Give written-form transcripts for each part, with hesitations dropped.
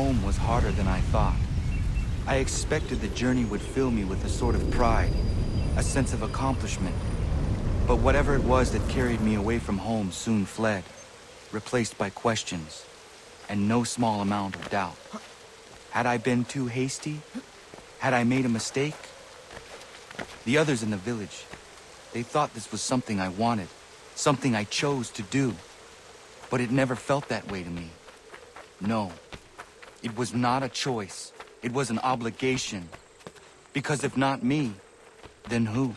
home was harder than I thought. I expected the journey would fill me with a sort of pride, a sense of accomplishment. But whatever it was that carried me away from home soon fled, replaced by questions, and no small amount of doubt. Had I been too hasty? Had I made a mistake? The others in the village, they thought this was something I wanted, something I chose to do. But it never felt that way to me. No, it was not a choice. It was an obligation. Because if not me, then who?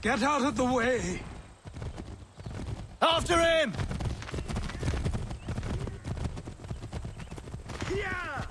Get out of the way! After him! Yeah!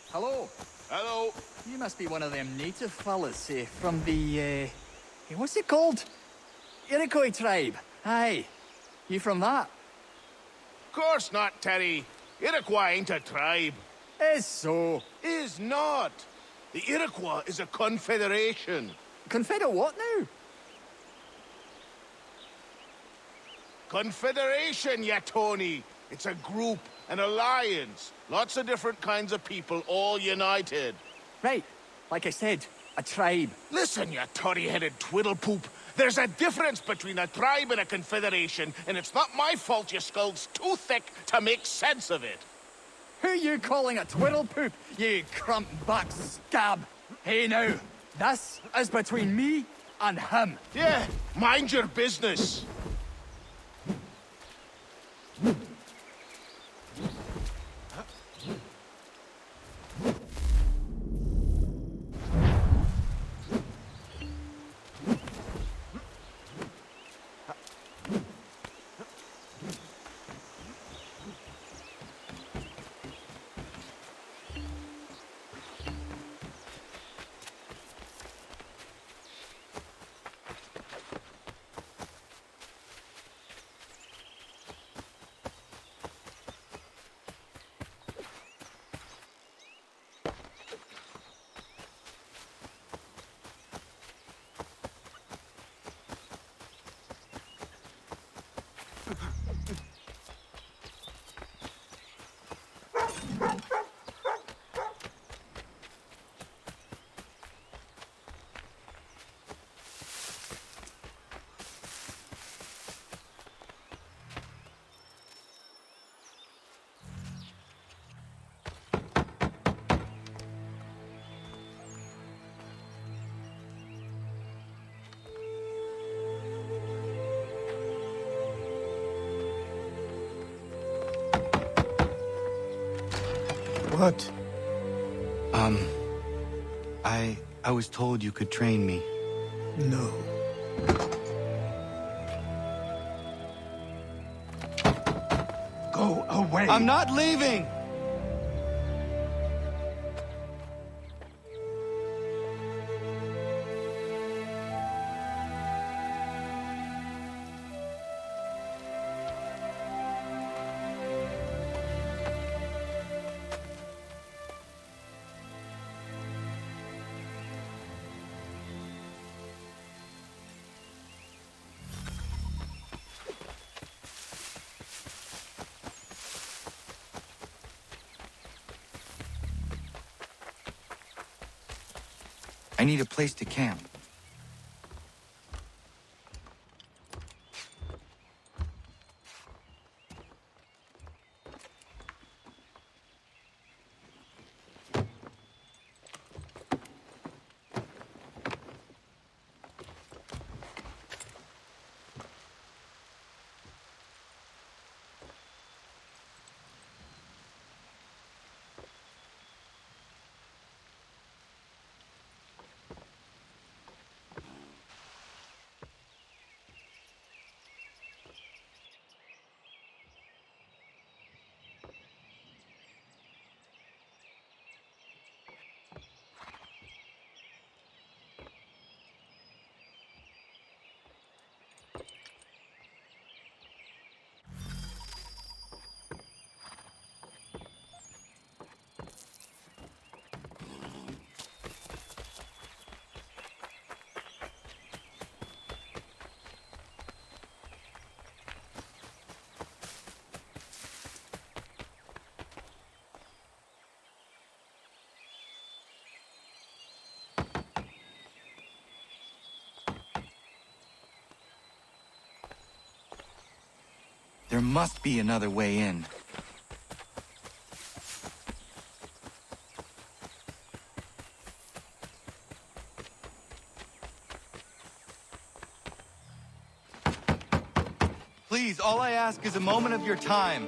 Hello. Hello. You must be one of them native fellas, from the, what's it called? Iroquois tribe. Aye. You from that? Course not, Terry. Iroquois ain't a tribe. Is so. Is not. The Iroquois is a confederation. Confederate what now? Confederation, ya Tony. It's a group, an alliance. Lots of different kinds of people all united. Right. Like I said, a tribe. Listen, you toddy-headed twiddlepoop. There's a difference between a tribe and a confederation, and it's not my fault your skull's too thick to make sense of it. Who you calling a twiddlepoop, you crump-back scab? Hey now, this is between me and him. Yeah, mind your business. What? I was told you could train me. No. Go away! I'm not leaving! I need a place to camp. There must be another way in. Please, all I ask is a moment of your time.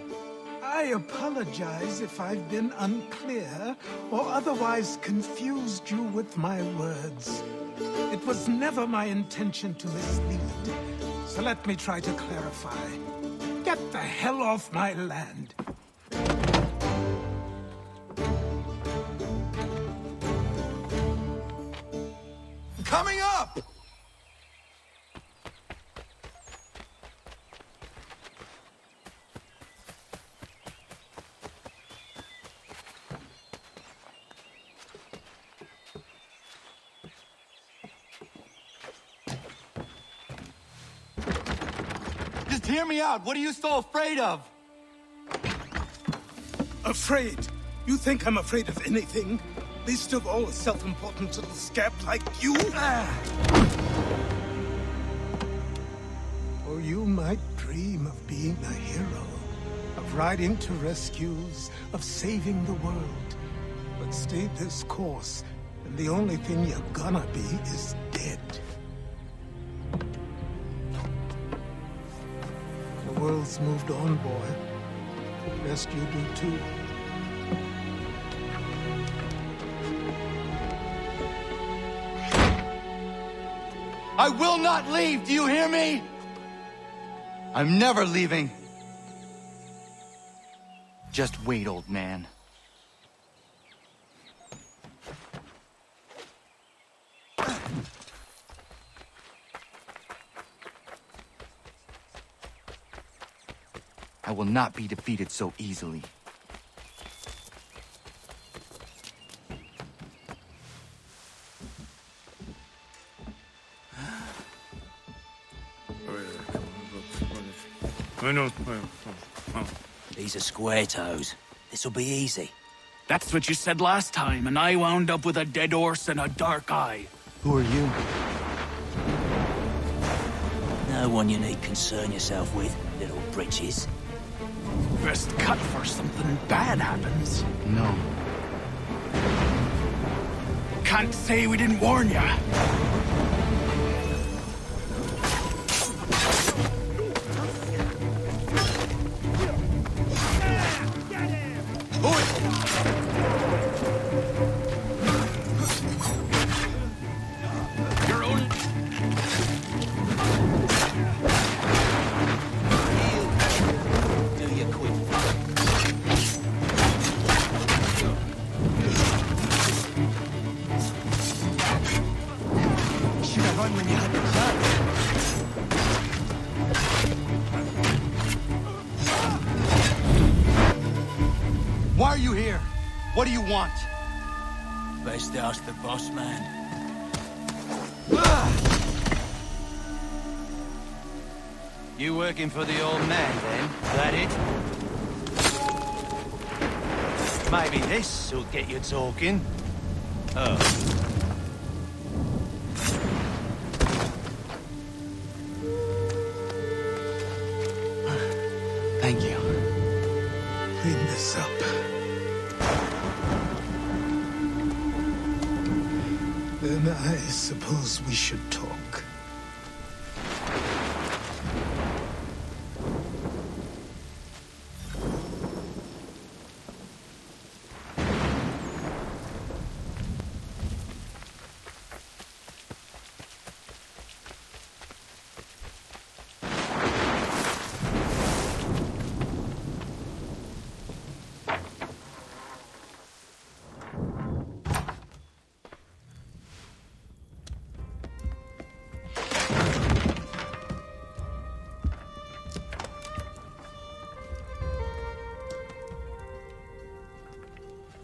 I apologize if I've been unclear or otherwise confused you with my words. It was never my intention to mislead, so let me try to clarify. Get the hell off my land. Coming up! Just hear me out. What are you so afraid of? Afraid? You think I'm afraid of anything? Least of all a self-important little scab like you? Or you might dream of being a hero, of riding to rescues, of saving the world. But stay this course, and the only thing you're gonna be is dead. The world's moved on, boy. Best you do too. I will not leave, do you hear me? I'm never leaving. Just wait, old man. I will not be defeated so easily. These are square toes. This'll be easy. That's what you said last time, and I wound up with a dead horse and a dark eye. Who are you? No one you need concern yourself with, little britches. Best cut for something bad happens. No. Can't say we didn't warn ya. Why are you here? What do you want? Best ask the boss man. You working for the old man, then? That it? Maybe this'll get you talking. Oh. Thank you. Clean this up. Then I suppose we should talk.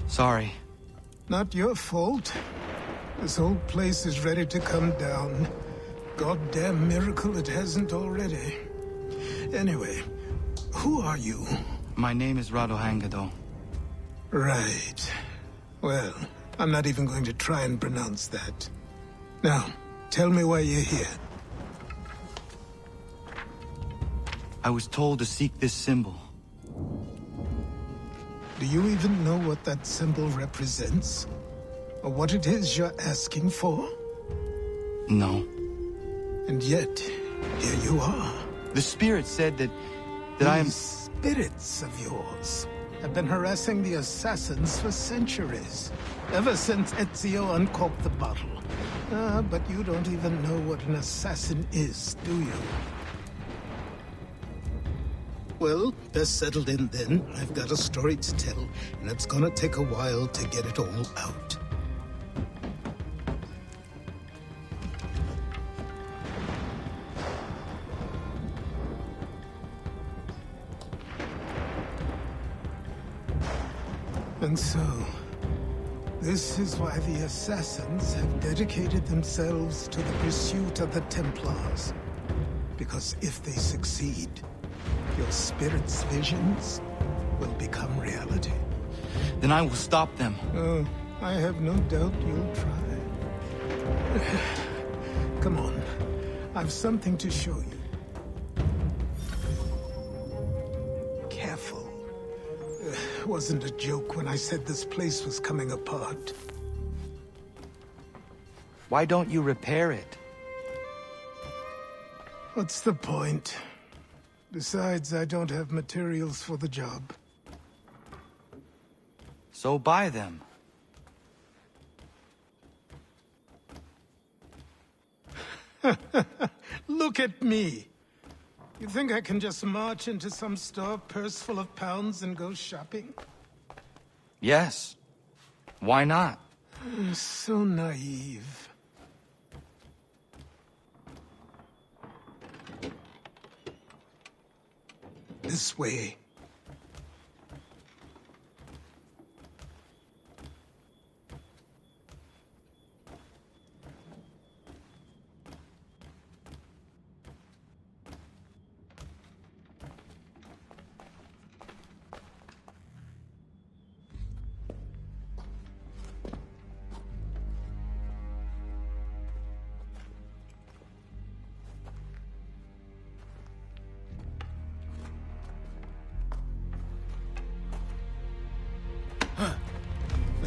Sorry. Not your fault. This whole place is ready to come down. Goddamn miracle it hasn't already. Anyway, who are you? My name is Radohangado. Right. Well, I'm not even going to try and pronounce that. Now, tell me why you're here. I was told to seek this symbol. Do you even know what that symbol represents? Or what it is you're asking for? No. And yet, here you are. The spirit said that I am... These spirits of yours have been harassing the assassins for centuries. Ever since Ezio uncorked the bottle. But you don't even know what an assassin is, do you? Well, best settled in then. I've got a story to tell, and it's gonna take a while to get it all out. And so, this is why the Assassins have dedicated themselves to the pursuit of the Templars. Because if they succeed, your spirit's visions will become reality. Then I will stop them. Oh, I have no doubt you'll try. Come on, I've something to show you. Careful. It wasn't a joke when I said this place was coming apart. Why don't you repair it? What's the point? Besides, I don't have materials for the job. So buy them. Look at me! You think I can just march into some store, purse full of pounds, and go shopping? Yes. Why not? So naive. This way.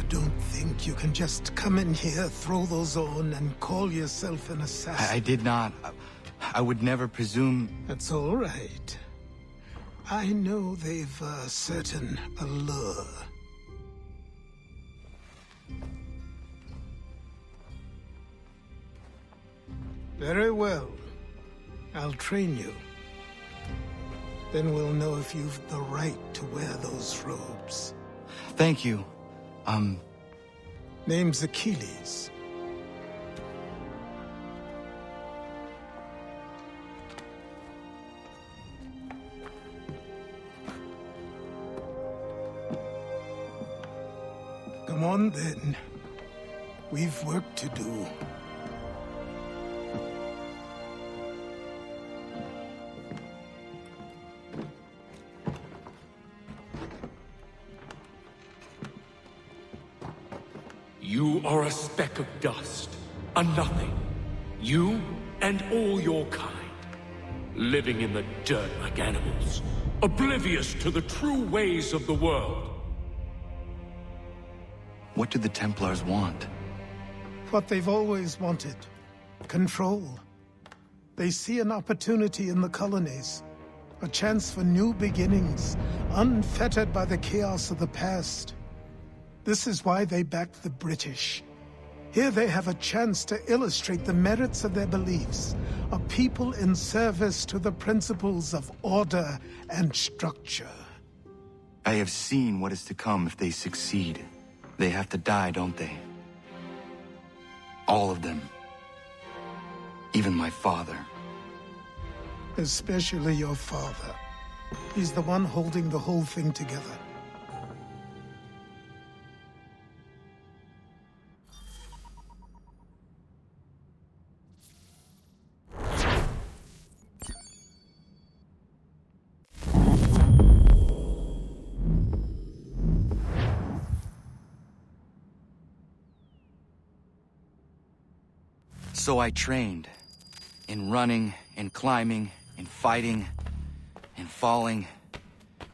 Don't think you can just come in here, throw those on, and call yourself an assassin. I did not. I would never presume... That's all right. I know they've a certain allure. Very well. I'll train you. Then we'll know if you've the right to wear those robes. Thank you. Name's Achilles. Come on, then. We've work to do. You are a speck of dust, a nothing. You and all your kind. Living in the dirt like animals, oblivious to the true ways of the world. What do the Templars want? What they've always wanted. Control. They see an opportunity in the colonies. A chance for new beginnings, unfettered by the chaos of the past. This is why they backed the British. Here they have a chance to illustrate the merits of their beliefs, a people in service to the principles of order and structure. I have seen what is to come if they succeed. They have to die, don't they? All of them. Even my father. Especially your father. He's the one holding the whole thing together. So I trained. In running, in climbing, in fighting, and falling.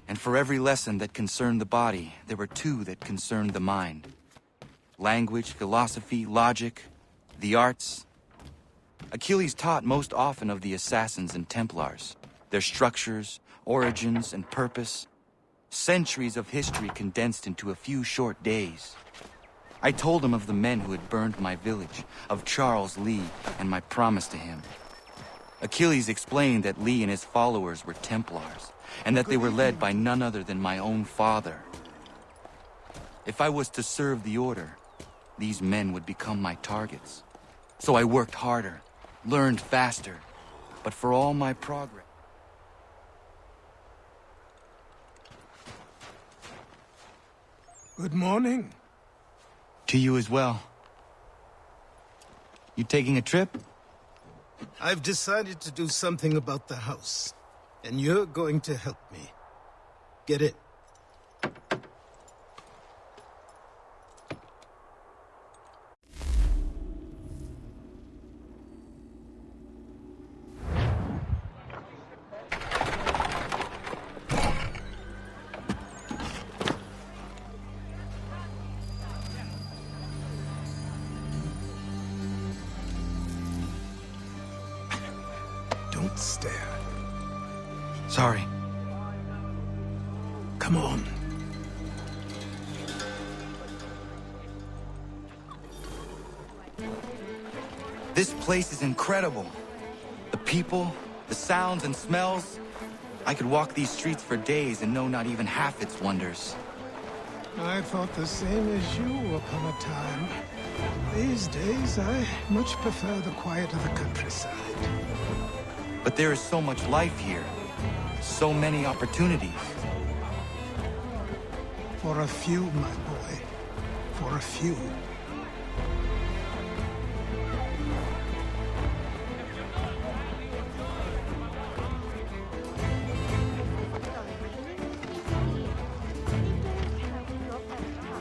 And for every lesson that concerned the body, there were two that concerned the mind. Language, philosophy, logic, the arts. Achilles taught most often of the assassins and Templars, their structures, origins, and purpose. Centuries of history condensed into a few short days. I told him of the men who had burned my village, of Charles Lee, and my promise to him. Achilles explained that Lee and his followers were Templars, and that they were led by none other than my own father. If I was to serve the Order, these men would become my targets. So I worked harder, learned faster, but for all my progress... Good morning. To you as well. You taking a trip? I've decided to do something about the house, and you're going to help me. Get it? Don't stare. Sorry. Come on. This place is incredible. The people, the sounds and smells. I could walk these streets for days and know not even half its wonders. I thought the same as you upon a time. These days, I much prefer the quiet of the countryside. But there is so much life here. So many opportunities. For a few, my boy. For a few.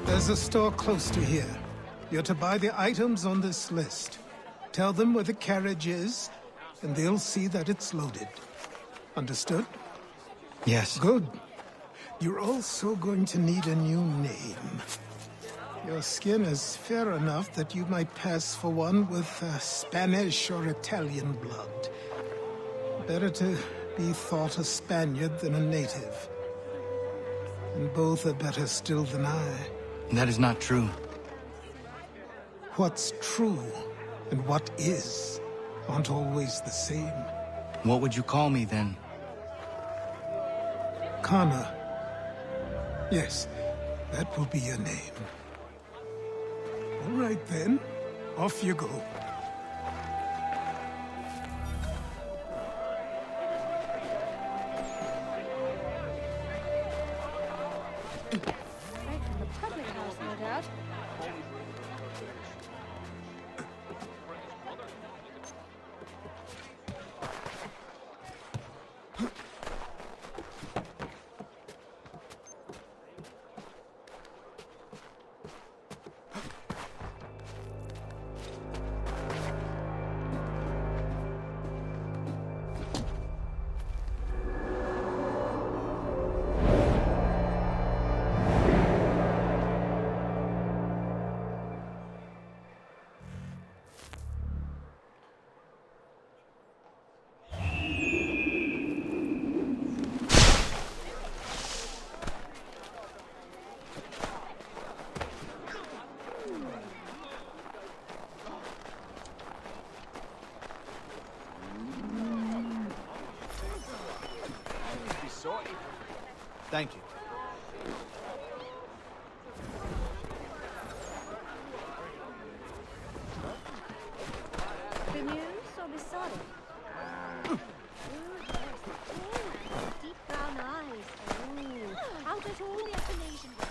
There's a store close to here. You're to buy the items on this list. Tell them where the carriage is, and they'll see that it's loaded. Understood? Yes. Good. You're also going to need a new name. Your skin is fair enough that you might pass for one with Spanish or Italian blood. Better to be thought a Spaniard than a native. And both are better still than I. That is not true. What's true and what is aren't always the same. What would you call me then? Connor. Yes, that will be your name. All right then, off you go. Right from the public house, no doubt. Thank you. The news or beside it? Ooh, yes. Ooh, deep brown eyes. Ooh, how does all the explanation work?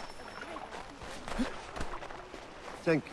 Thank you.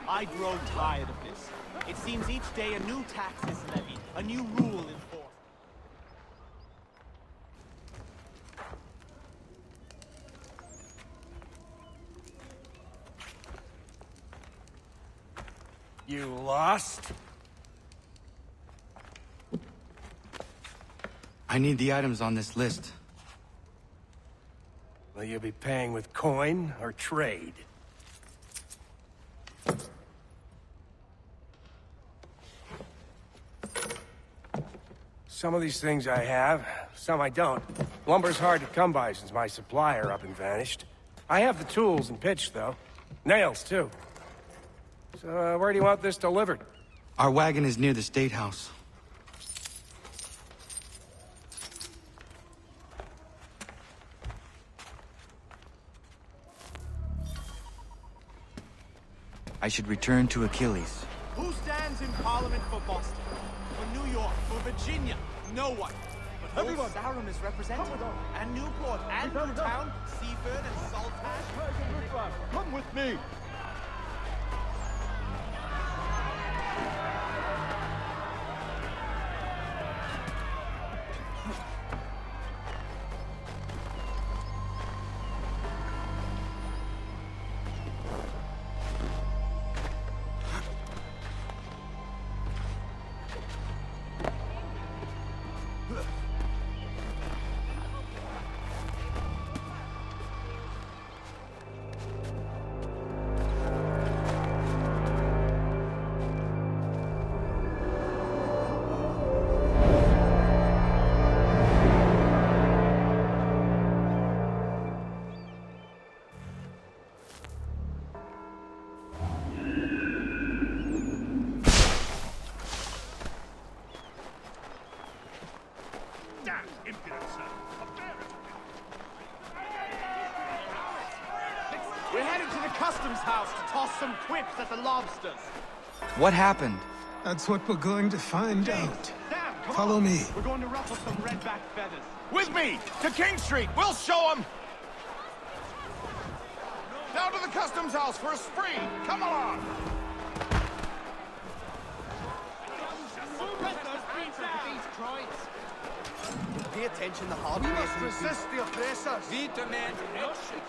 I grow tired of this. It seems each day a new tax is levied, a new rule enforced. You lost? I need the items on this list. Will you be paying with coin or trade? Some of these things I have, some I don't. Lumber's hard to come by since my supplier up and vanished. I have the tools and pitch, though. Nails, too. So, where do you want this delivered? Our wagon is near the State House. I should return to Achilles. Who stands in Parliament for Boston? For New York? For Virginia? No one. But Old Sarum is represented. And Newport, and Newtown, Seaford, and Saltash. Come with me! We're headed to the customs house to toss some quips at the lobsters. What happened? That's what we're going to find out. Sam, come Follow on. me. We're going to ruffle some redback feathers. With me! To King Street! We'll show them! Down to the customs house for a spree! Come along! Pay attention, the hard way is resist the oppressors. We demand action.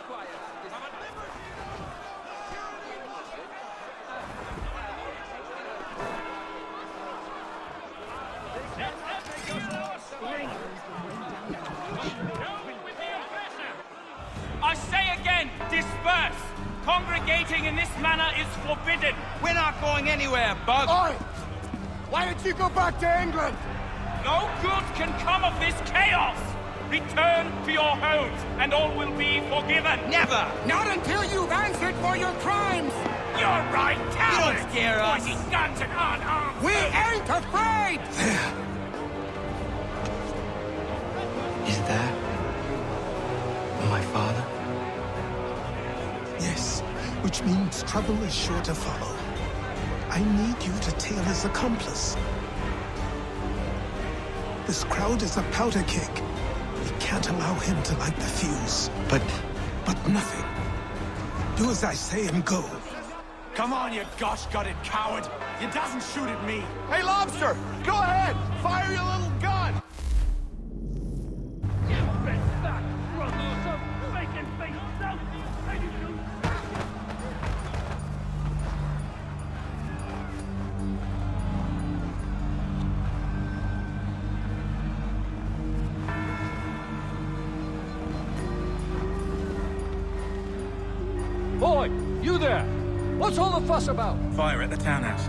I say again, disperse! Congregating in this manner is forbidden! We're not going anywhere, Bug! Oi! Why did you go back to England? No good can come of this chaos! Return to your homes, and all will be forgiven! Never! Not until you've answered for your crimes! You're right, cowards! don't scare us. Pointing guns and unarmed! We ain't afraid! There. Is that my father? Yes, which means trouble is sure to follow. I need you to tail his accomplice. This crowd is a powder keg. We can't allow him to light the fuse. But nothing. Do as I say and go. Come on, you gosh-gutted coward. You doesn't shoot at me. Hey, Lobster! Go ahead! Fire your little gun! Boy, you there! What's all the fuss about? Fire at the townhouse.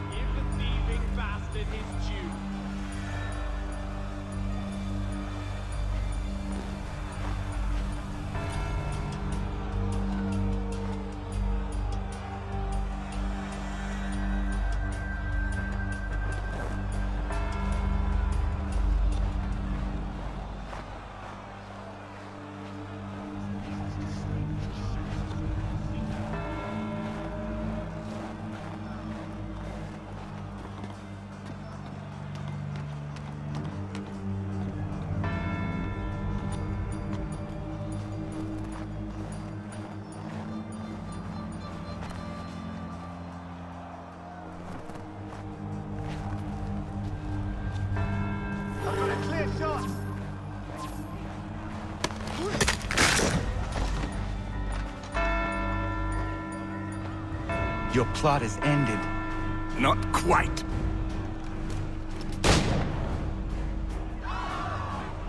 Give the thieving bastard his due. Your plot is ended. Not quite.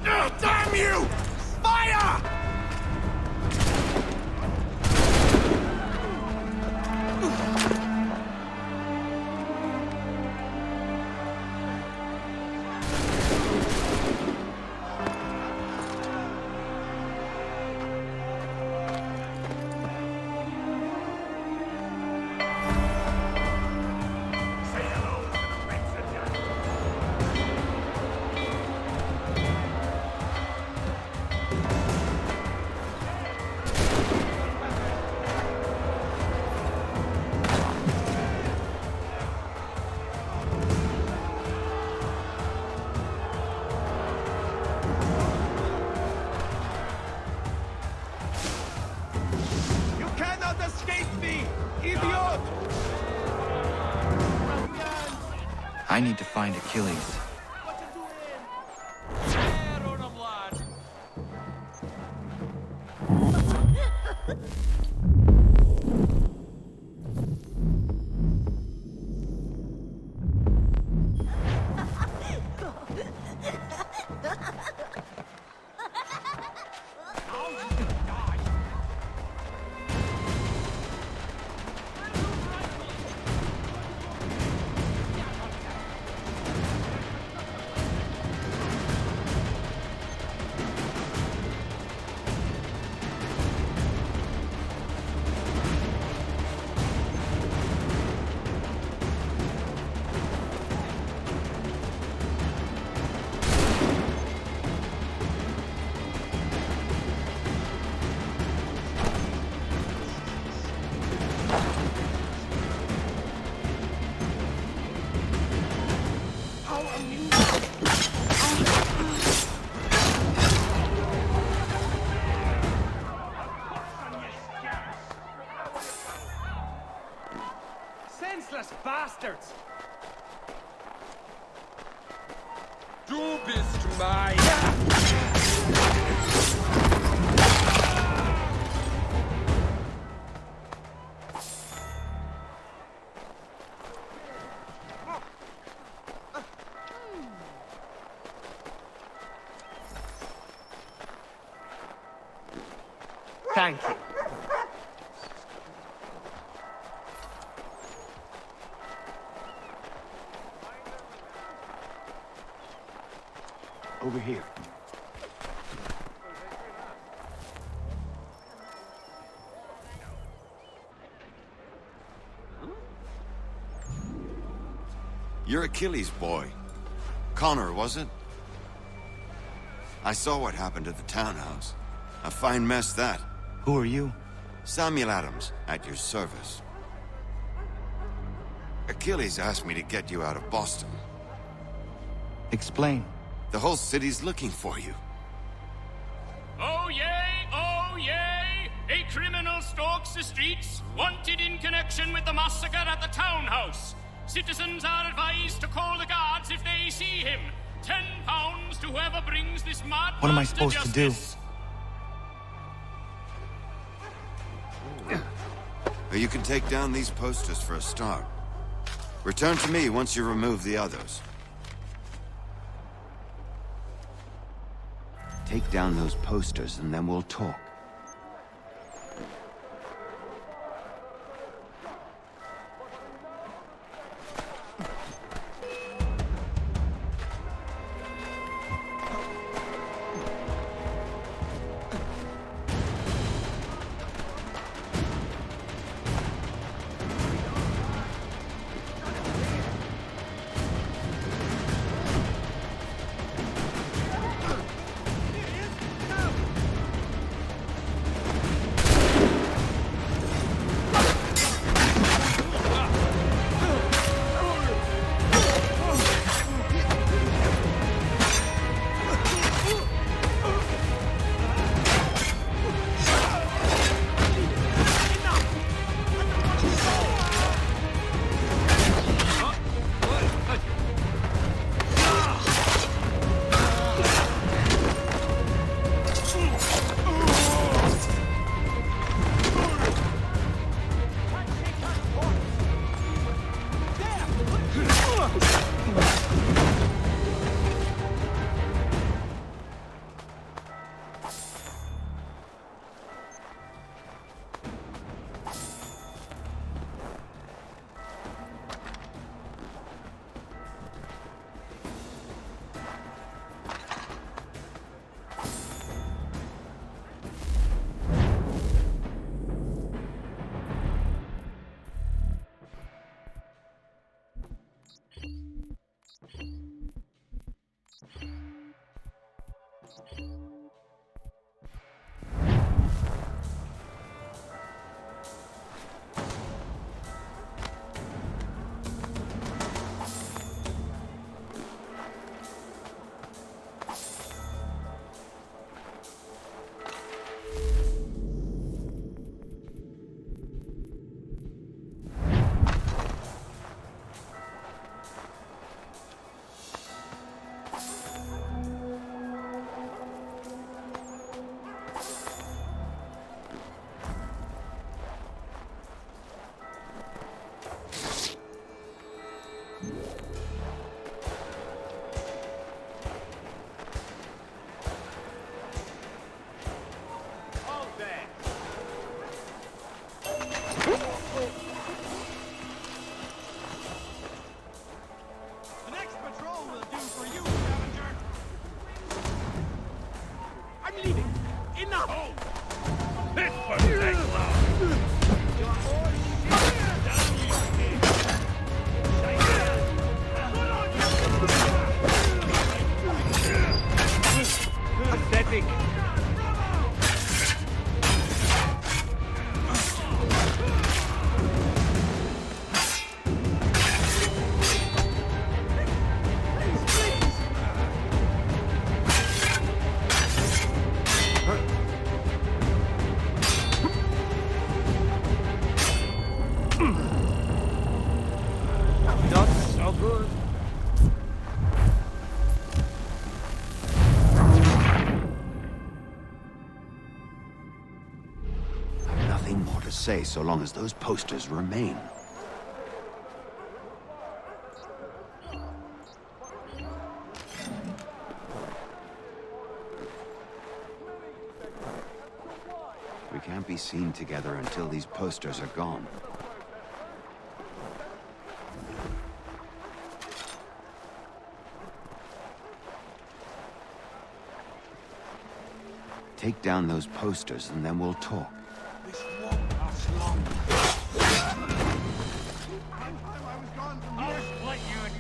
Damn you! Fire! I need to find Achilles. Senseless bastards! Du bist mein... Thank you. Over here. You're Achilles' boy. Connor, was it? I saw what happened at the townhouse. A fine mess, that. Who are you? Samuel Adams, at your service. Achilles asked me to get you out of Boston. Explain. The whole city's looking for you. Oh yay, oh yay! A criminal stalks the streets, wanted in connection with the massacre at the townhouse. Citizens are advised to call the guards if they see him. £10 to whoever brings this mad What am I man supposed to do? justice. You can take down these posters for a start. Return to me once you remove the others. Take down those posters and then we'll talk. The next patrol will do for you, scavenger. I'm leaving. Enough! This won't take long. Pathetic. Not so good. I've nothing more to say so long as those posters remain. We can't be seen together until these posters are gone. Take down those posters and then we'll talk. This won't last long. I'll split you into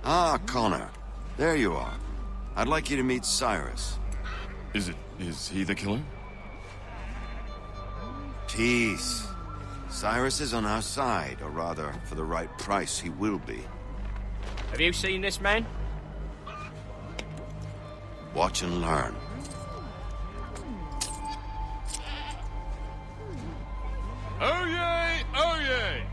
Ah, Connor. There you are. I'd like you to meet Cyrus. Is he the killer? Peace. Cyrus is on our side, or rather, for the right price, he will be. Have you seen this man? Watch and learn. Oh yay! Oh yay!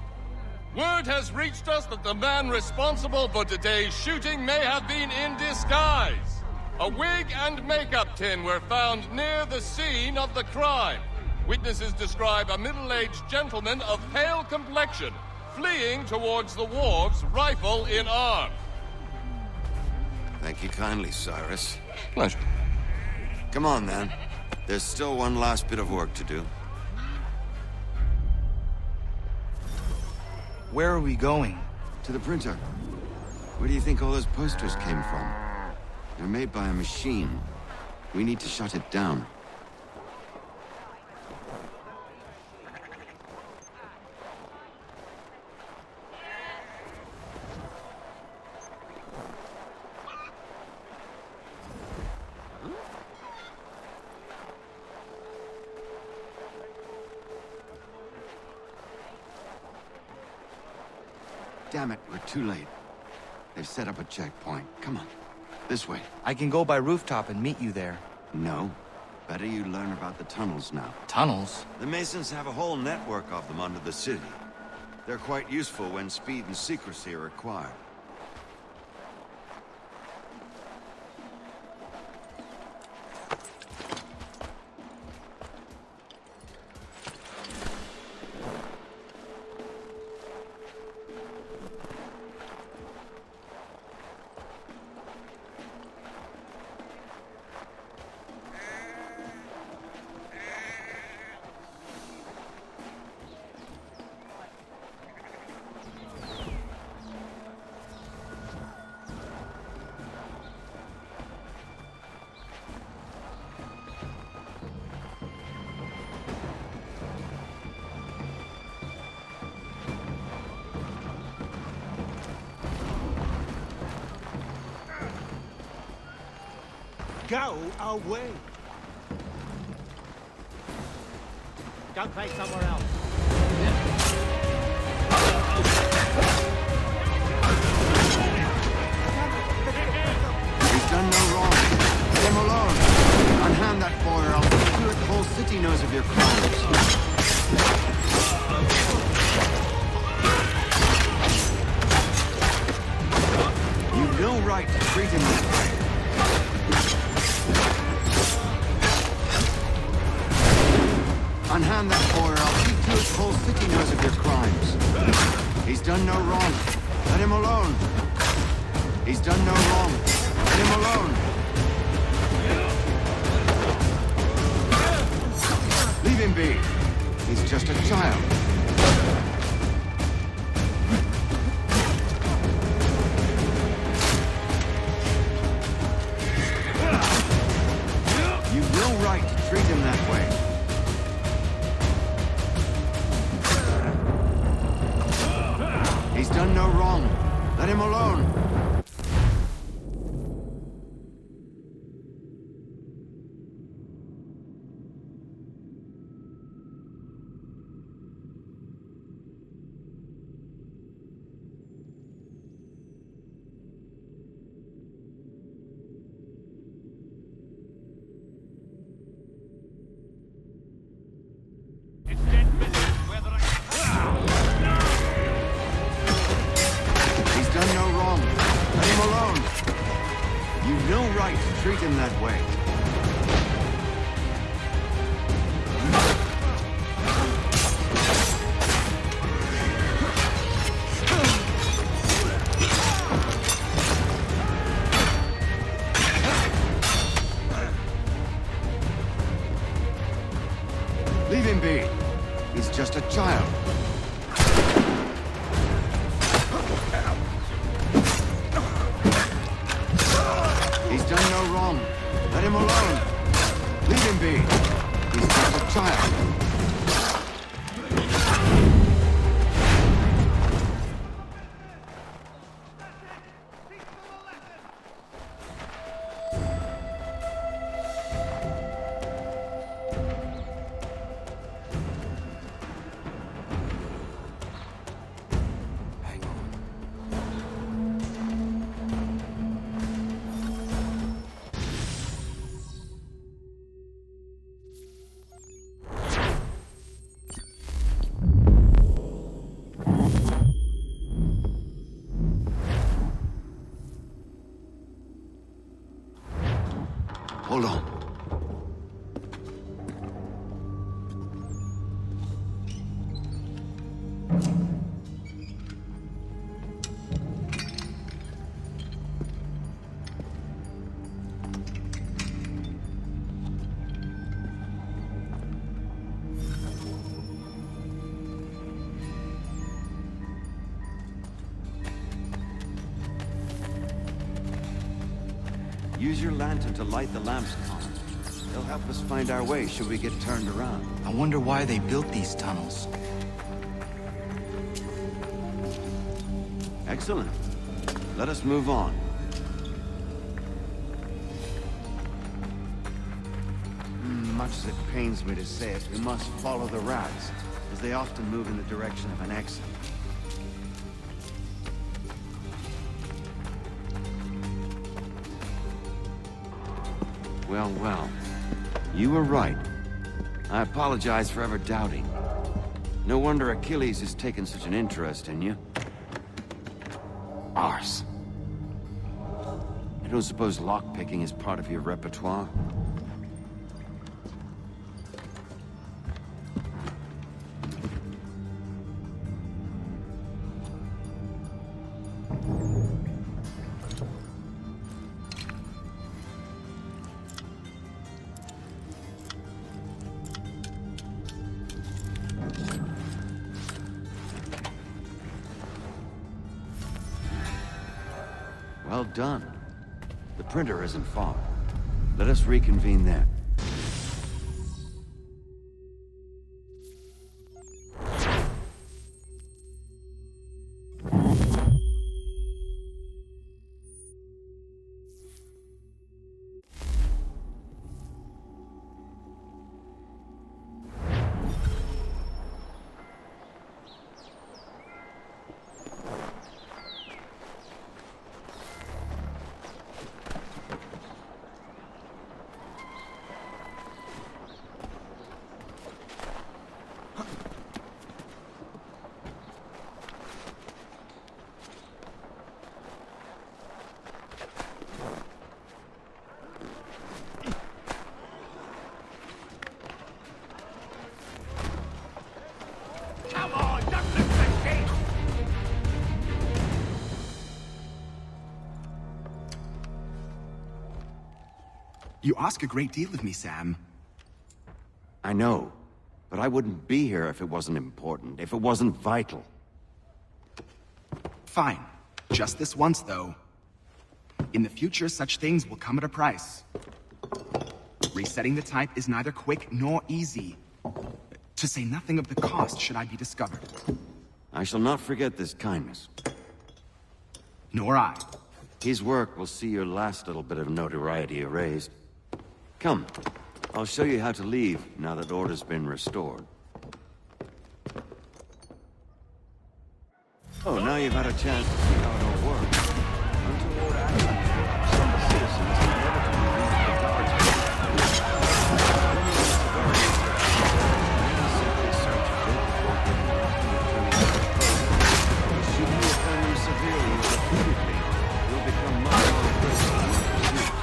Word has reached us that the man responsible for today's shooting may have been in disguise. A wig and makeup tin were found near the scene of the crime. Witnesses describe a middle-aged gentleman of pale complexion fleeing towards the wharves, rifle in arm. Thank you kindly, Cyrus. Pleasure. Come on, then. There's still one last bit of work to do. Where are we going? To the printer. Where do you think all those posters came from? They're made by a machine. We need to shut it down. Damn it, we're too late. They've set up a checkpoint. Come on. This way. I can go by rooftop and meet you there. No. Better you learn about the tunnels now. Tunnels? The Masons have a whole network of them under the city. They're quite useful when speed and secrecy are required. go away. Go play somewhere else. He's done no wrong. Let him alone. Unhand that boy or I'll bet you the whole city knows of your crimes. You've no right to treat him that way. Unhand that boy or I'll see to his whole city knows of your crimes. He's done no wrong. Let him alone. He's done no wrong. Let him alone. Leave him be. He's just a child. You've no right to treat him that way. He's done no wrong. Let him alone. Treat him that way. Leave him be. He's just a child. He's done no wrong. Let him alone. Leave him be. He's just a child. Hold on. Use your lantern to light the lamps, Connor. They'll help us find our way should we get turned around. I wonder why they built these tunnels. Excellent. Let us move on. Much as it pains me to say it, we must follow the rats, as they often move in the direction of an exit. Well, well. You were right. I apologize for ever doubting. No wonder Achilles has taken such an interest in you. Arse. I don't suppose lockpicking is part of your repertoire? Well done. The printer isn't far. Let us reconvene there. You ask a great deal of me, Sam. I know, but I wouldn't be here if it wasn't important, if it wasn't vital. Fine. Just this once, though. In the future, such things will come at a price. Resetting the type is neither quick nor easy. To say nothing of the cost should I be discovered. I shall not forget this kindness. Nor I. His work will see your last little bit of notoriety erased. Come, I'll show you how to leave now that order's been restored. Oh, now you've had a chance to see how it all works. Untoward actions from the citizens inevitably lead the guards to simply search a bit before getting back to returning to the post. Should you offend them severely or repeatedly, you'll become much more aggressive in your pursuit.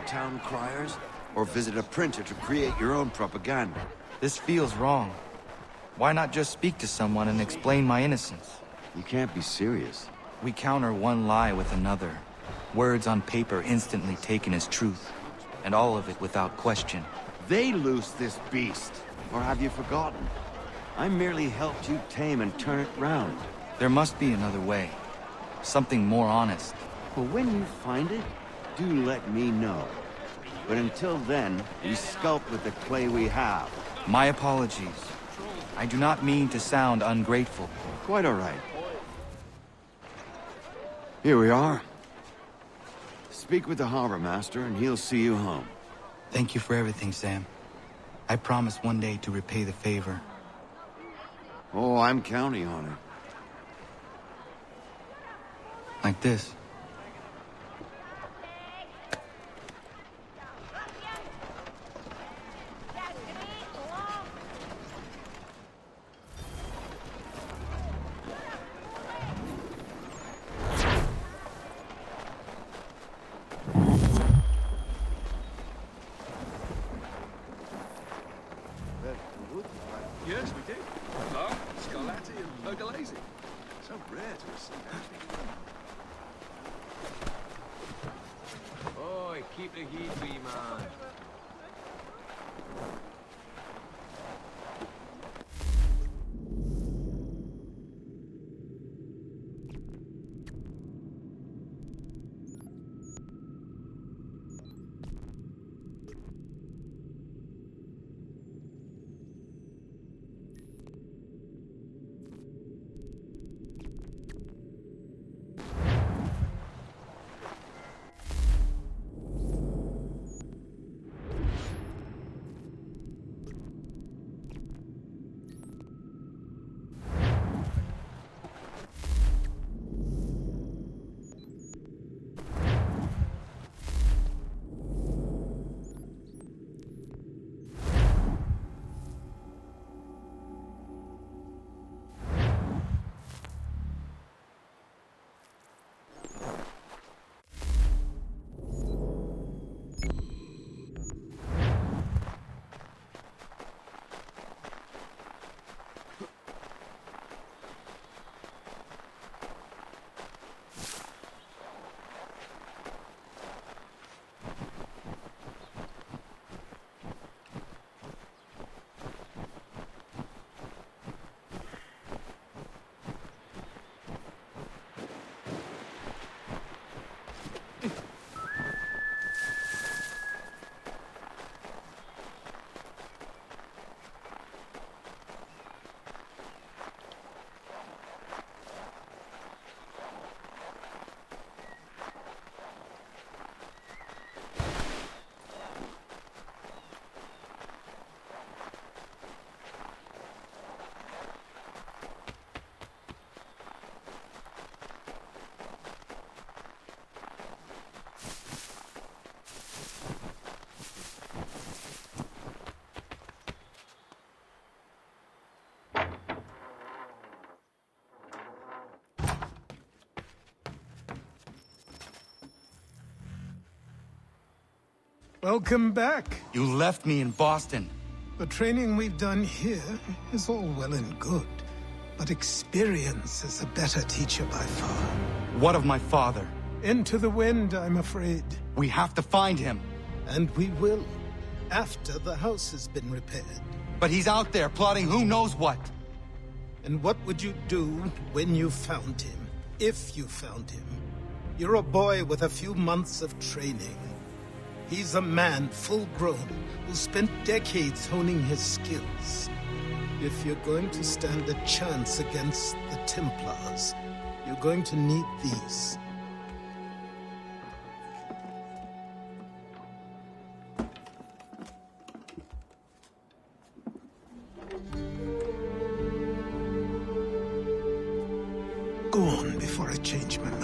Town criers, or visit a printer to create your own propaganda. This feels wrong. Why not just speak to someone and explain my innocence? You can't be serious. We counter one lie with another. Words on paper instantly taken as truth. And all of it without question. They loose this beast. Or have you forgotten? I merely helped you tame and turn it round. There must be another way. Something more honest. Well, when you find it, do let me know. But until then, we sculpt with the clay we have. My apologies. I do not mean to sound ungrateful. Quite all right. Here we are. Speak with the harbor master and he'll see you home. Thank you for everything, Sam. I promise one day to repay the favor. Oh, I'm counting on it. Like this. Yes, we did. Oh, Scarlatti and Pergolesi. So rare to receive that. Oi, keep the heat, wee man. Welcome back. You left me in Boston. The training we've done here is all well and good, but experience is a better teacher by far. What of my father? Into the wind, I'm afraid. We have to find him. And we will, after the house has been repaired. But he's out there plotting who knows what. And what would you do when you found him? If you found him? You're a boy with a few months of training. He's a man, full-grown, who spent decades honing his skills. If you're going to stand a chance against the Templars, you're going to need these. Go on before I change my mind.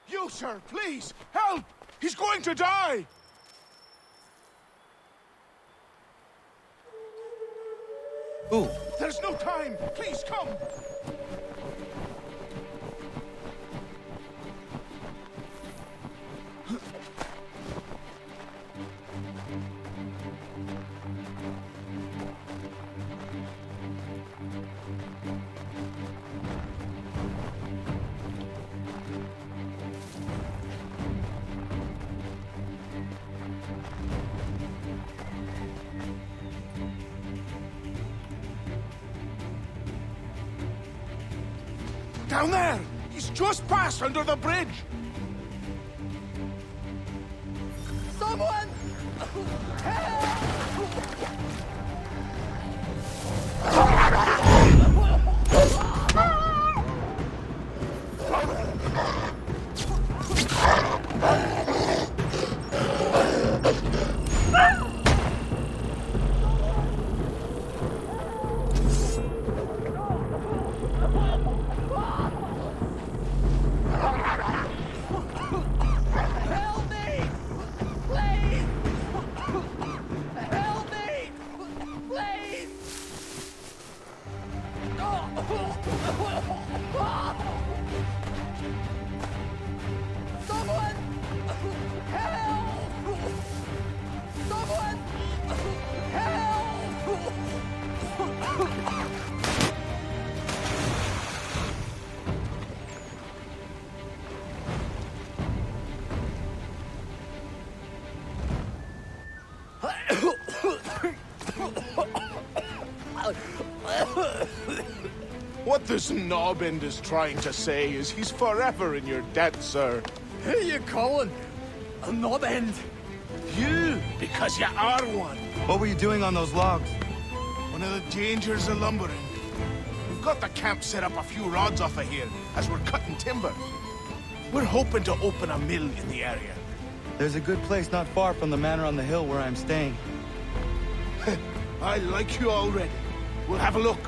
You, sir, please, help! He's going to die! Who? There's no time! Please, come! Down there! He's just passed under the bridge! Someone! What this knobend is trying to say is he's forever in your debt, sir. Who you calling a knobend? You, because you are one. What were you doing on those logs? One of the dangers of lumbering. We've got the camp set up a few rods off of here as we're cutting timber. We're hoping to open a mill in the area. There's a good place not far from the manor on the hill where I'm staying. I like you already. We'll have a look.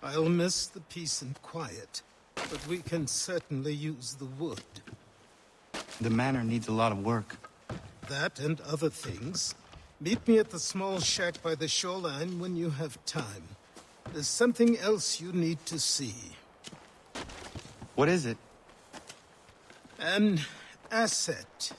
I'll miss the peace and quiet, but we can certainly use the wood. The manor needs a lot of work. That and other things. Meet me at the small shack by the shoreline when you have time. There's something else you need to see. What is it? An asset.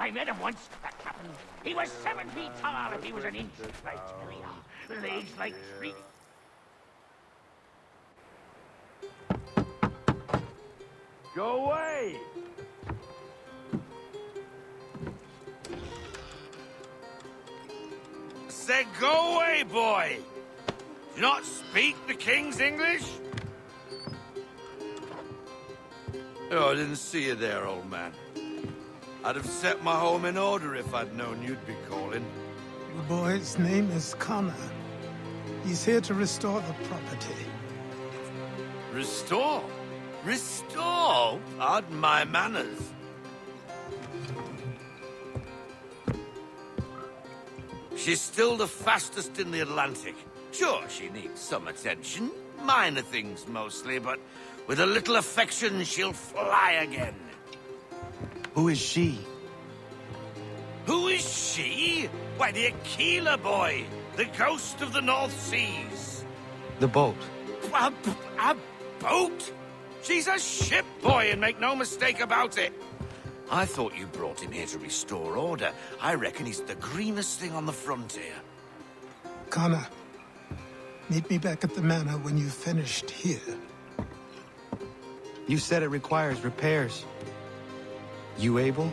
I met him once, that captain. He was 7 feet tall if he was an inch. I tell ya, legs like trees. Go away! Said go away, boy! Do you not speak the King's English? Oh, I didn't see you there, old man. I'd have set my home in order if I'd known you'd be calling. The boy's name is Connor. He's here to restore the property. Restore? Restore? Pardon my manners. She's still the fastest in the Atlantic. Sure, she needs some attention. Minor things mostly, but with a little affection, she'll fly again. Who is she? Who is she? Why, the Aquila boy, the ghost of the North Seas. The boat. A boat? She's a ship, boy, and make no mistake about it. I thought you brought him here to restore order. I reckon he's the greenest thing on the frontier. Connor, meet me back at the manor when you've finished here. You said it requires repairs. You able?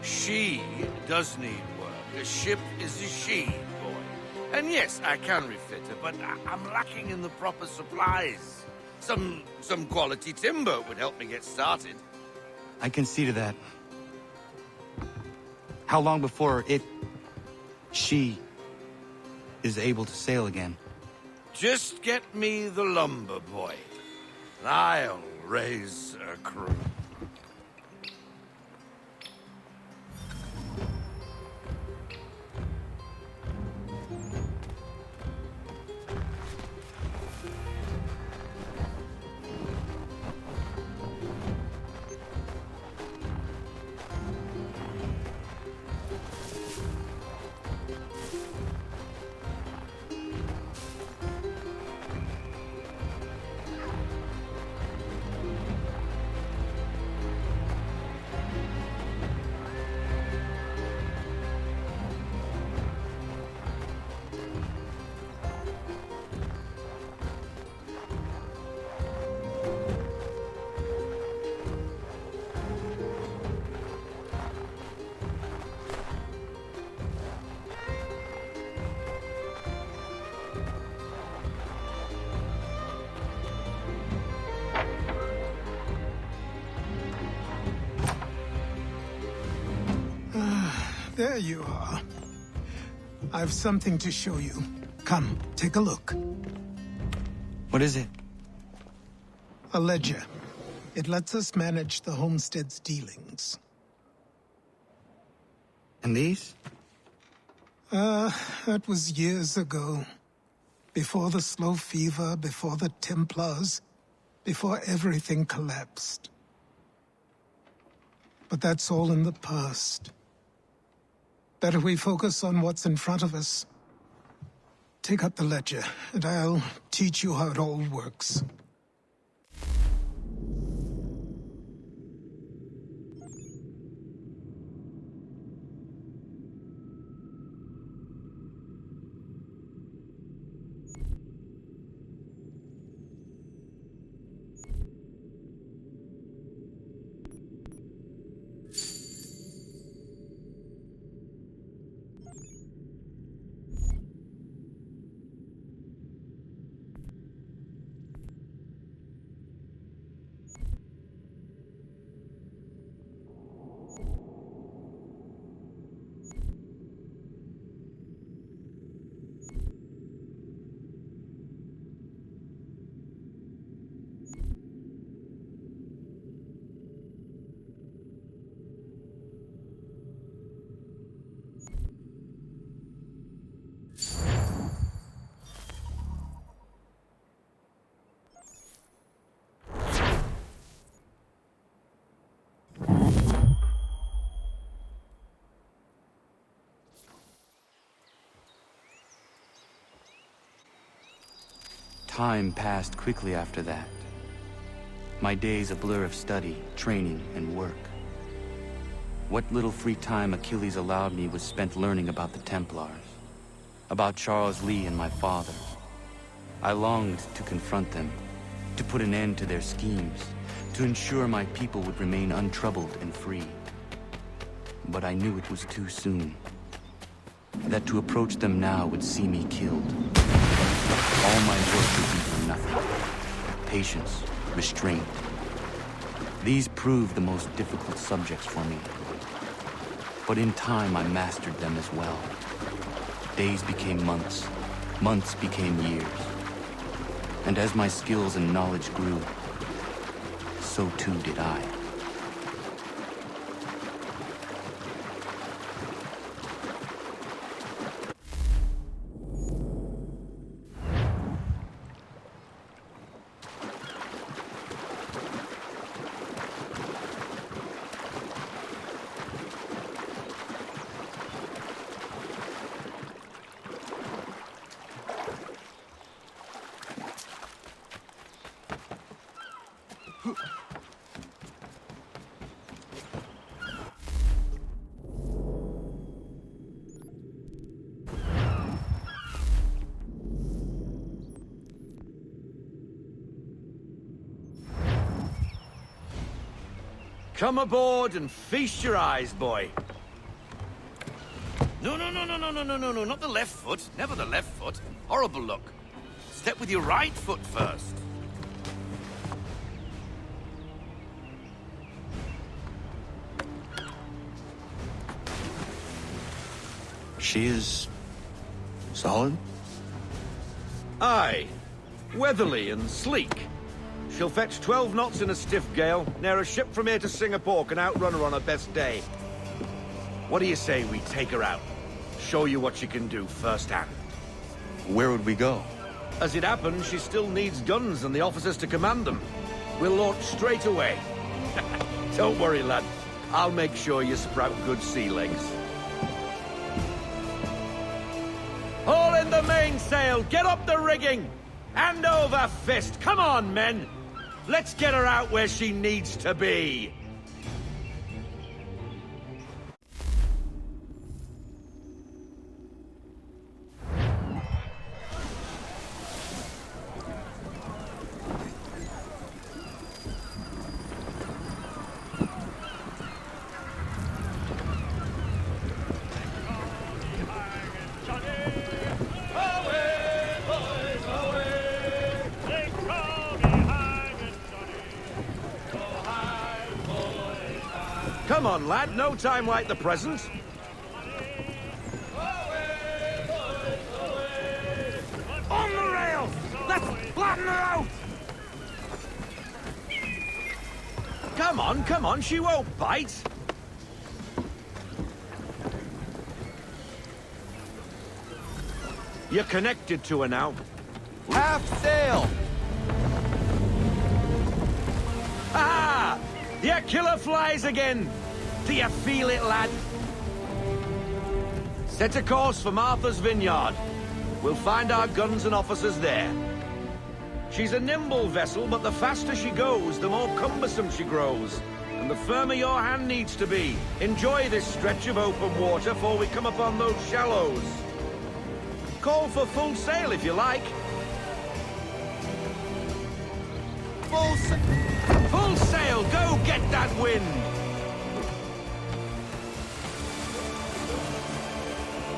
She does need work. A ship is a she, boy. And yes, I can refit her, but I'm lacking in the proper supplies. Some quality timber would help me get started. I can see to that. How long before she is able to sail again? Just get me the lumber, boy, and I'll raise a crew. There you are. I've something to show you. Come, take a look. What is it? A ledger. It lets us manage the homestead's dealings. And these? That was years ago. Before the slow fever, before the Templars, before everything collapsed. But that's all in the past. Better we focus on what's in front of us. Take up the ledger, and I'll teach you how it all works. Time passed quickly after that. My days a blur of study, training, and work. What little free time Achilles allowed me was spent learning about the Templars, about Charles Lee and my father. I longed to confront them, to put an end to their schemes, to ensure my people would remain untroubled and free. But I knew it was too soon. That to approach them now would see me killed. All my work would be for nothing. Patience, restraint. These proved the most difficult subjects for me. But in time I mastered them as well. Days became months, months became years. And as my skills and knowledge grew, so too did I. Come aboard and feast your eyes, boy. No, not the left foot. Never the left foot. Horrible look. Step with your right foot first. She is... solid? Aye. Weatherly and sleek. She'll fetch 12 knots in a stiff gale. Ne'er a ship from here to Singapore can outrun her on her best day. What do you say we take her out? Show you what she can do firsthand. Where would we go? As it happens, she still needs guns and the officers to command them. We'll launch straight away. Don't worry, lad. I'll make sure you sprout good sea legs. Haul in the mainsail! Get up the rigging! Hand over fist! Come on, men! Let's get her out where she needs to be! Come on, lad. No time like the present. On the rails! Let's flatten her out! Come on, she won't bite. You're connected to her now. Half sail! Ah! The killer flies again! Do you feel it, lad? Set a course for Martha's Vineyard. We'll find our guns and officers there. She's a nimble vessel, but the faster she goes, the more cumbersome she grows. And the firmer your hand needs to be. Enjoy this stretch of open water before we come upon those shallows. Call for full sail if you like. Full sail! Go get that wind!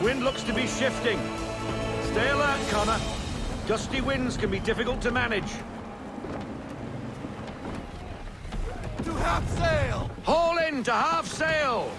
Wind looks to be shifting. Stay alert, Connor. Gusty winds can be difficult to manage. To half sail! Haul in to half sail!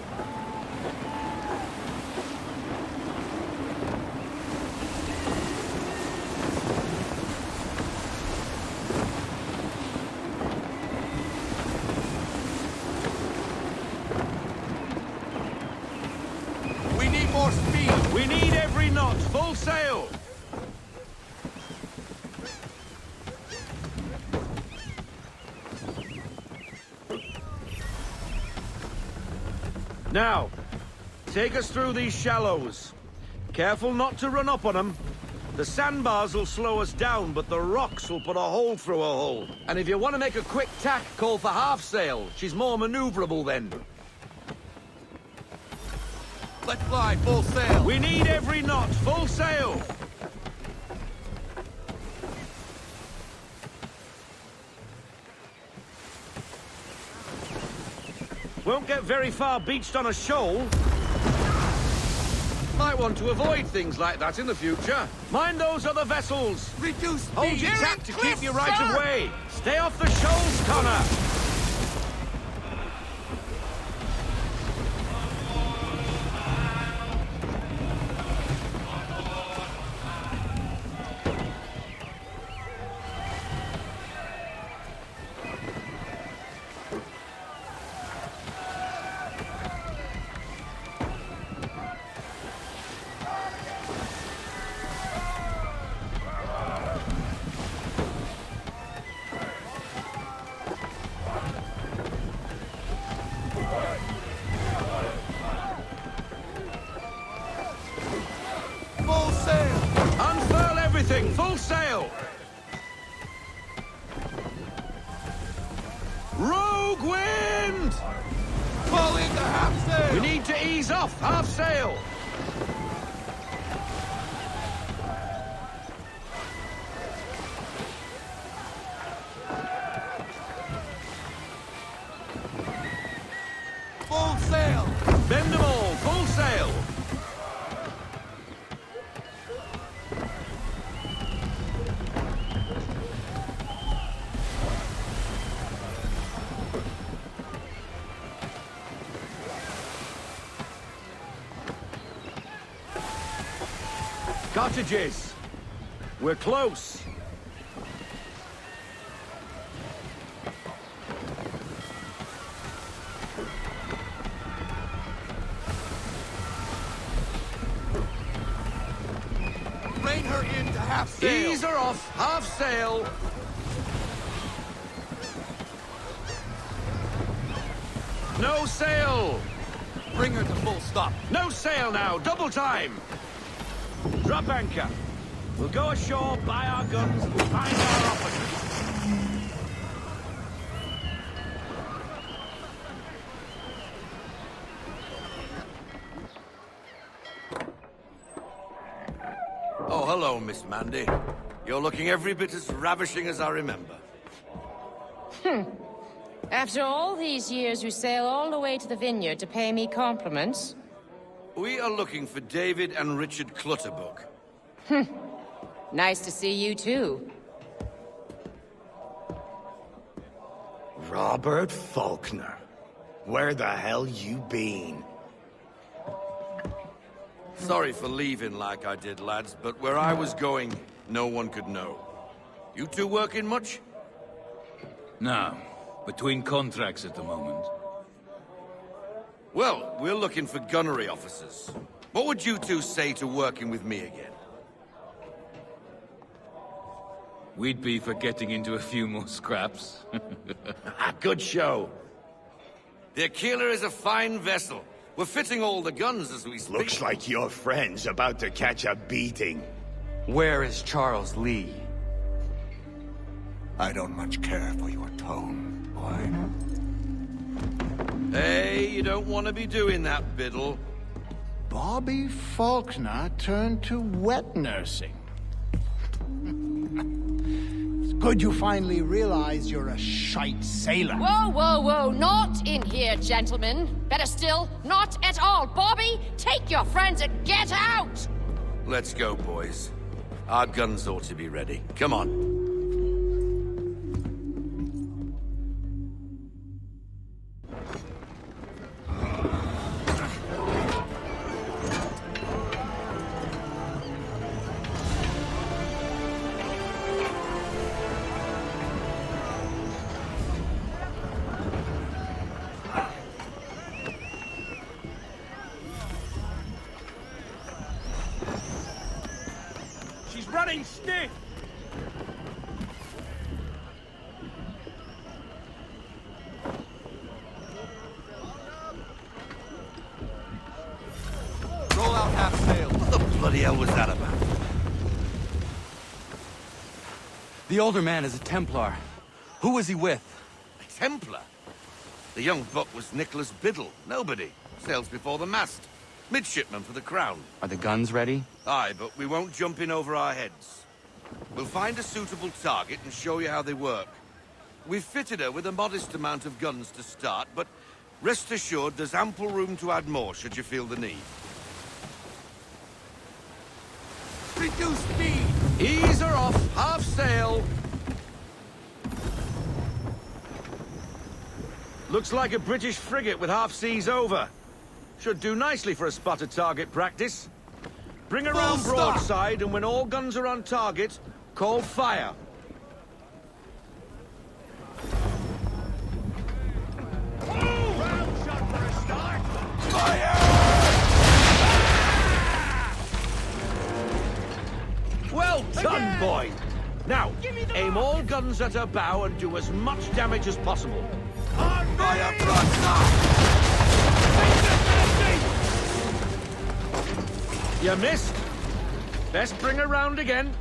More speed! We need every knot, full sail! Now, take us through these shallows. Careful not to run up on them. The sandbars will slow us down, but the rocks will put a hole through a hole. And if you want to make a quick tack, call for half sail. She's more maneuverable then. Let fly, full sail. We need every knot, full sail. Won't get very far beached on a shoal. Might want to avoid things like that in the future. Mind those other vessels. Reduce speed. Hold your tack to keep you right of way. Stay off the shoals, Connor. Full sail! Rogue wind! Fall into half sail! We need to ease off, half sail! Full sail! Bend them all, full sail! Cottages! We're close! Rein her into half sail! Ease her off, half sail! No sail! Bring her to full stop! No sail now, double time! Drop anchor. We'll go ashore, buy our guns, and find our officers. Oh, hello, Miss Mandy. You're looking every bit as ravishing as I remember. After all these years, you sail all the way to the vineyard to pay me compliments? We are looking for David and Richard Clutterbuck. Nice to see you, too. Robert Faulkner. Where the hell you been? Sorry for leaving like I did, lads, but where I was going, no one could know. You two working much? No. Between contracts at the moment. Well, we're looking for gunnery officers. What would you two say to working with me again? We'd be for getting into a few more scraps. Good show. The Aquila is a fine vessel. We're fitting all the guns as we speak. Looks like your friend's about to catch a beating. Where is Charles Lee? I don't much care for your tone, boy. Hey, you don't want to be doing that, Biddle. Bobby Faulkner turned to wet nursing. It's good you finally realize you're a shite sailor. Whoa, whoa, whoa, not in here, gentlemen. Better still, not at all. Bobby, take your friends and get out! Let's go, boys. Our guns ought to be ready. Come on. Running stiff! Roll out half sail. What the bloody hell was that about? The older man is a Templar. Who was he with? A Templar? The young buck was Nicholas Biddle. Nobody. Sails before the mast. Midshipman for the Crown. Are the guns ready? Aye, but we won't jump in over our heads. We'll find a suitable target and show you how they work. We've fitted her with a modest amount of guns to start, but rest assured there's ample room to add more should you feel the need. Reduce speed! Ease her off, half sail! Looks like a British frigate with half seas over. Should do nicely for a spotted target practice. Bring her round broadside, and when all guns are on target, call fire. Well done, boy! Now, aim all guns at her bow and do as much damage as possible. Fire broadside! You missed. Best bring her round again.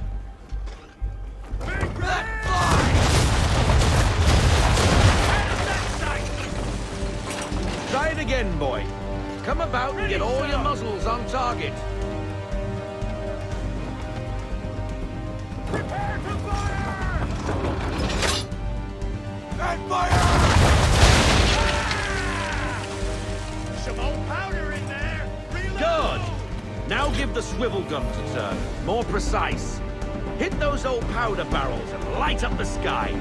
Try it again, boy. Come about and get all your muzzles on target. Prepare to fire! And fire! Some old powder in there. Good. Now give the swivel guns a turn. More precise. Hit those old powder barrels and light up the sky.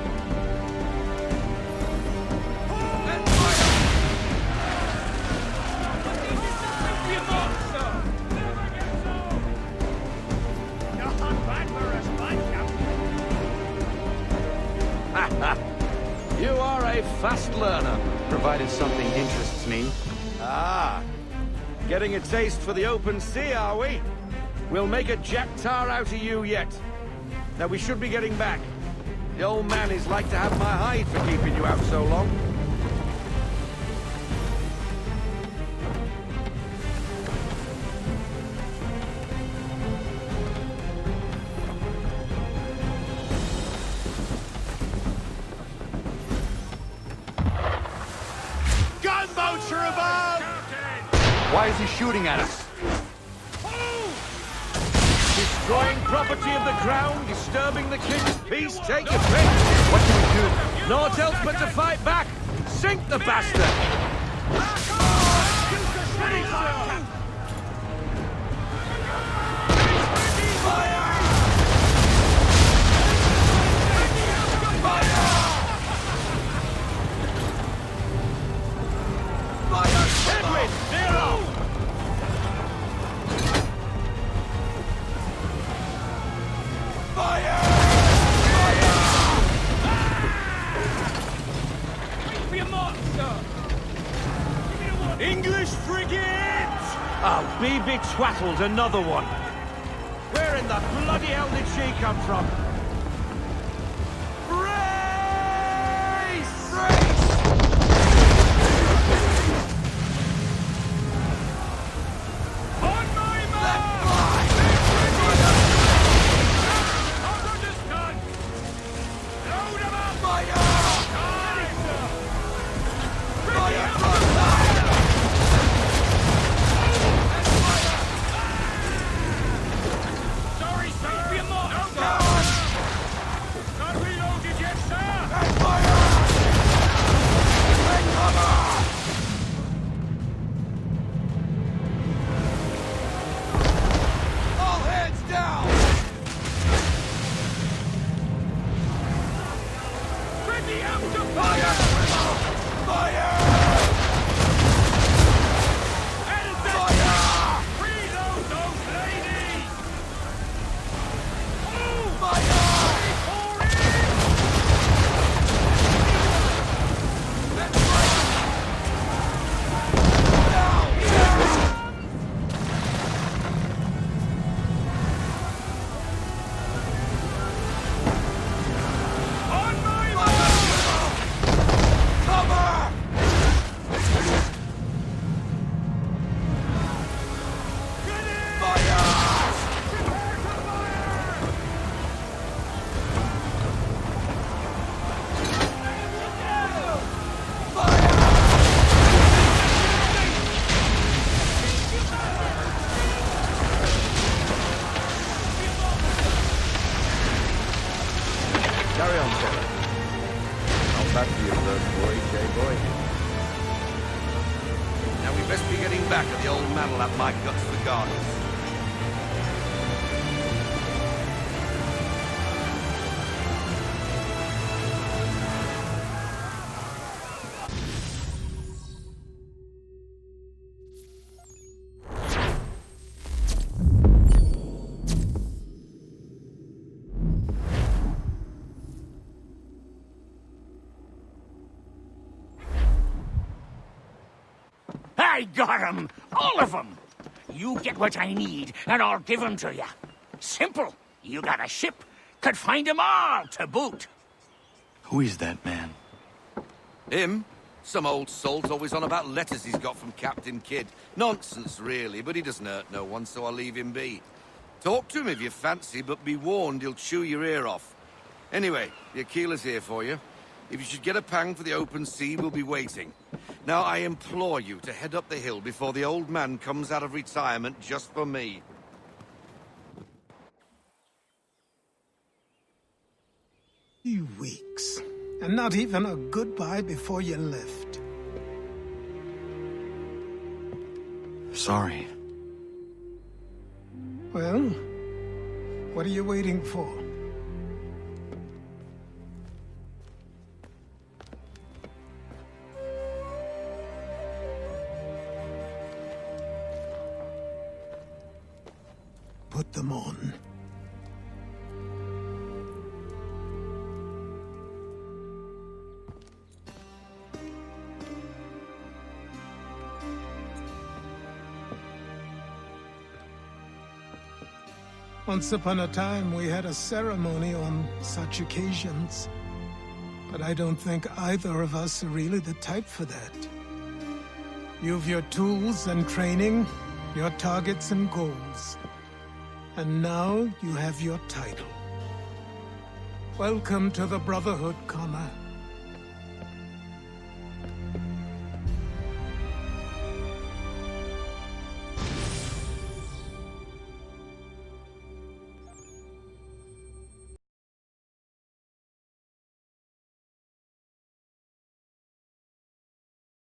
You are a fast learner. Provided something interests me. Ah. Getting a taste for the open sea, are we? We'll make a jack tar out of you yet. Now we should be getting back. The old man is like to have my hide for keeping you out so long. Gunboats are about! Why is he shooting at us? Destroying property of the crown, disturbing the king's peace, take your pick. What do we do? Naught else but to fight back. Sink the bastard! Edwin, veer off! English frigate! Oh, be betwattled, another one. Where in the bloody hell did she come from? Brace! Brace! On my mark! Cover this gun! Load 'em up! Fire! Sorry, sir! Be a mark! down, sailor. Not bad for your first voyage, eh, boy? Now we best be getting back, or the old man'll have my guts for garners. I got 'em! All of 'em! You get what I need, and I'll give 'em to you. Simple. You got a ship, could find 'em all to boot. Who is that man? Him? Some old salt always on about letters he's got from Captain Kidd. Nonsense, really, but he doesn't hurt no one, so I'll leave him be. Talk to him if you fancy, but be warned he'll chew your ear off. Anyway, the Aquila's here for you. If you should get a pang for the open sea, we'll be waiting. Now, I implore you to head up the hill before the old man comes out of retirement just for me. 3 weeks, and not even a goodbye before you left. Sorry. Well, what are you waiting for? Put them on. Once upon a time, we had a ceremony on such occasions. But I don't think either of us are really the type for that. You've your tools and training, your targets and goals. And now you have your title. Welcome to the Brotherhood, Connor.